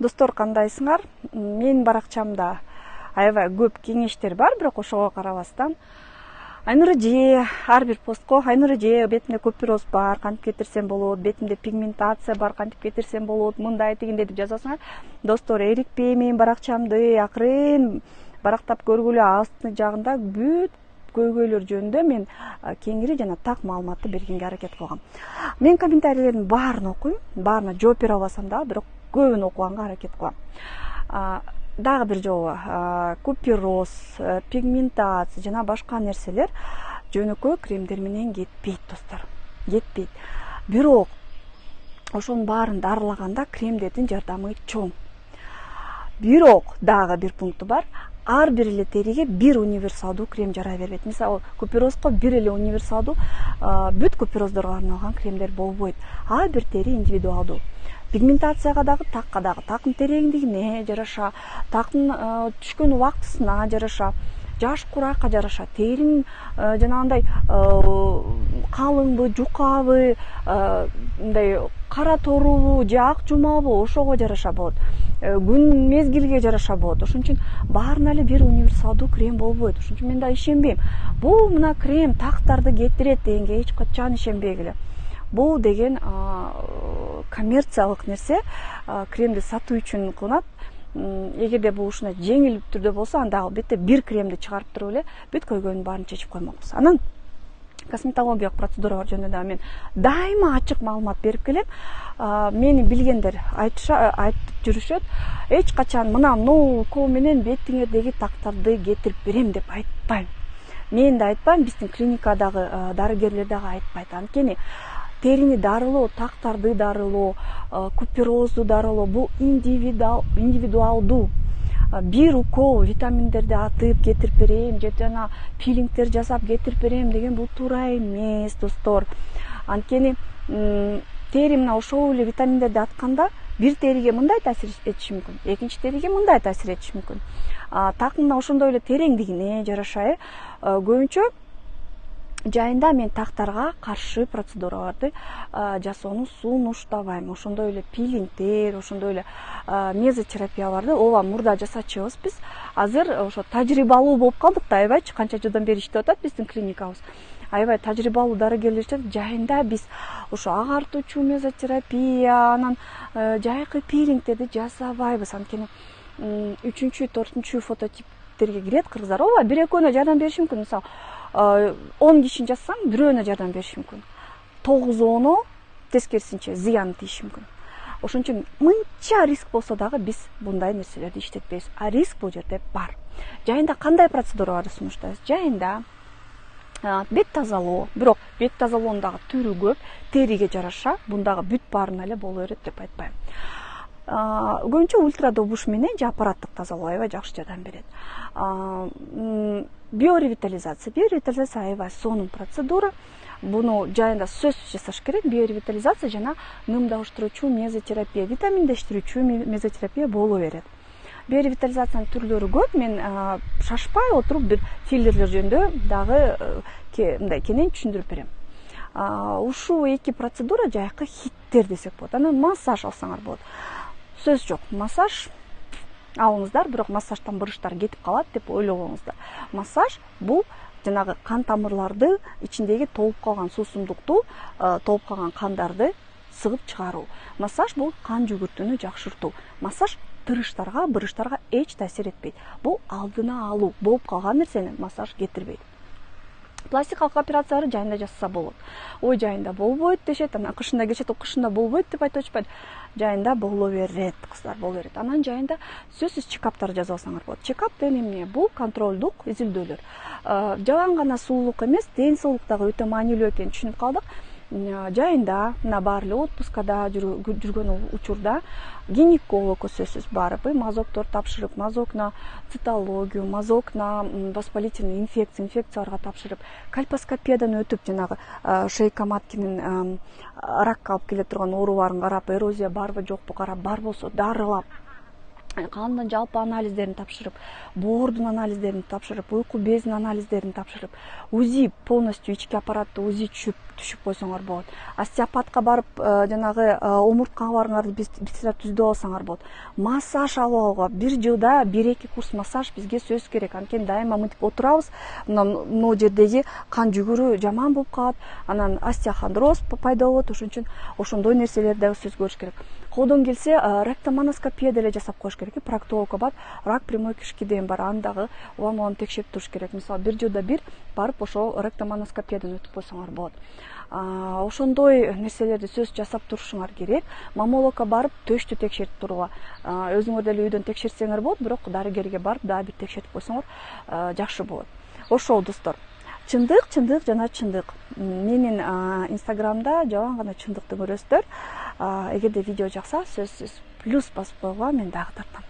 Достор, кандайсыңар? Менин баракчамда аябай көп кеңештер бар, бирок ошого карабастан Айнур эже, ар бир постко Айнур эже, бетимде купюроз бар, кантип кетирсем болот, бетимде пигментация бар, кантип кетирсем болот, мындай тигиндей деп жазасыңар. Достор, эрикпей менин баракчамды акырын барактап көргүлө. Астын жагында бүт көйгөйлөр жөнүндө мен кеңири жана так маалыматты бергенге аракет кылгам. Мен комментарийлердин баарын окуйм, баарына жооп бере албасам да, бирок көбүн окуганга аракет кылам. Дагы бир жолу купюроз, пигментация жана башка нерселер жөнөкөй кремдер менен кетпейт, достор. Кетпейт. Бирок ошонун баарын дарылаганда кремдердин жардамы чоң. Бирок дагы бир пункту бар. Ар бир эле териге бир универсалдуу крем жарай бербейт. Мисалы, купюрозго бир эле универсалдуу бүт купюроздорго арналган кремдер болбойт. Ар бир тери индивидуалдуу. Пигментацияга дагы, такка дагы, тактын тереңдигине жараша, тактын түшкөн убактысына жараша, жаш куракка жараша, терин жанагындай калыңбы, жукабы, мындай кара торубу же ак жумабы, ошого жараша болот. Күн мезгилге жараша болот. Ошон үчүн баарына эле бир универсалдуу крем болбойт. Ошон үчүн мен да ишенбейм. Бул мына крем тактарды кетирет дегенге эч качан ишенбегиле. Бул деген коммерциялык нерсе, кремди сатуу үчүн кылынат. Эгерде бул ушундай жеңил түрдө болсо, анда албетте бир кремди чыгарып туруп эле бүт көйгөйдүн баарын чечип коймокпуз. Анан косметологиялык процедуралар жөнүндө да мен дайыма ачык маалымат берип келем. Мени билгендер айтып жүрүшөт. Эч качан мына ноу менен бетиңердеги тактарды кетирип берем деп айтпайм. Мен да айтпайм, биздин клиникадагы дарыгерлер дагы айтпайт. Анткени терини дарылоо, тактарды дарылоо, купюрозду дарылоо бул индивидуалдуу. Бир укол витаминдерди атып кетирип берем, же жана пилингдер жасап кетирип берем деген бул туура эмес, достор. Анткени тери мына ошол эле витаминдерди атканда бир териге мындай таасир этиши мүмкүн, экинчи териге мындай таасир этиши мүмкүн. Тактын мына ошондой эле тереңдигине жараша, көбүнчө жайында мен тактарга каршы процедураларды жасоону сунуштабайм. Ошондой эле пилингдер, ошондой эле мезотерапияларды ооба мурда жасачубыз биз. Азыр ошо тажрыйбалуу болуп калдык да, аябайчы, канча жылдан бери иштеп атат биздин клиникабыз. Аябай тажрыйбалуу дарыгерлер жайында биз ошо агартуучу мезотерапия, анан жайкы пилингдерди жасабайбыз. Анткени 3-чү, 4-чү фототиптерге кирет кыргыздар. Ооба, бир-экөөнө жардам бериши мүмкүн. Мисалы, 10 кишини жазсаң, бирөөнө жардам бериши мүмкүн. 9-10 тескерисинче зыян тийиши мүмкүн. Ошон үчүн мынча риск болсо дагы биз мындай нерселерди иштетпейбиз. А риск бул жерде бар. Жайында кандай процедураларды сунуштайбыз? Жайында бет тазалоо, бирок бет тазалоонун дагы түрү көп, териге жараша, бундагы бүт баарына эле боло берет деп айтпайм. Көбүнчө ультрадобуш менен же аппараттык тазалоо аябай жакшы жардам берет. Биоревитализация аябай сонун процедура. Буну жайында сөзсүз жасаш керек. Биоревитализация жана нымдалыштыруучу мезотерапия, витаминдештирүүчү мезотерапия боло берет. Биоревитализациянын түрлөрү көп. Мен шашпай отуруп бир филлерлер жөнүндө дагы мындай кенен түшүндүрүп берем. Ушул эки процедура жайкы хиттер десек болот. Анан массаж алсаңар болот. Сөз жок, массаж алыңыздар, бирок массаждан буруштар кетип калат деп ойлобоңуздар. Массаж бул жанагы кан тамырларды ичиндеги толуп калган суусундукту, толуп калган кандарды сыгып чыгаруу. Массаж бул кан жүгүртүүнү жакшыртуу. Массаж тырыштарга, бырыштарга эч таасир этпейт. Бул алдына алуу, болуп калган нерсени массаж кетирбейт. Пластикалык операцияларды жайында жасаса болот. Ой, жайында болбойт дешет, анан кышында кечет, кышында болбойт деп айтып атышпайт. Жайында боло берет, кыздар, боло берет. Анан жайында сөзсүз чекаптарды жазып алсаңар болот. Чекап деген эмне? Бул контролдук изилдөөлөр. Жалаң гана сулуулук эмес, ден соолук дагы өтө маанилүү экенин түшүнүп калдык. Жайында мына баары эле отпускада жүргөн учурда гинекологко сөзсүз барып, мазоктор тапшырып, мазок на цитологию, мазок на воспалительный инфекцияларга тапшырып, кальпоскопиядан өтүп, жанагы шейка маткинин ракка алып келе турган ооруларын карап, эрозия барбы жокпу карап, бар болсо дарылап, кандын жалпы анализдерин тапшырып, боордун анализдерин тапшырып, уйку безинин анализдерин тапшырып, УЗИ полностью ички аппаратты УЗИ түшүп койсоңор болот. Остеопатка барып, жанагы омурткаңа барыңарды бисара түздүп алсаңар болот. Массаж алып алууга бир жылда 1-2 курс массаж бизге сөзсүз керек. Анткени дайыма мынтип отурабыз, могу жердеги кан жүгүрүү жаман болуп калат, анан остеохондроз пайда болот. Ошон үчүн ошондой нерселерди дагы сөз көрүш керек. Колдон келсе, ректомоноскопия деле жасап коюш керек. Проктологко барып, рак прямой кишки деген бар, аны дагы улам текшерип туруш керек. Мисалы, бир жылда бир барып ошол ректомоноскопиядан өтүп койсоңор болот. Ошондой нерселерди сөз жасап турушуңар керек. Маммологко барып, төштү текшерип турууга. Өзүңөр деле үйдөн текшерсеңер болот, бирок дарыгерге барып дагы бир текшертип койсоңор жакшы болот. Ошол достор. Чындык жана чындык. Менин инстаграмда жалаң гана чындыкты көрөсүздөр. Эгерде видео жакса, сөзсүз плюс басып коюуга мен дагы тартам.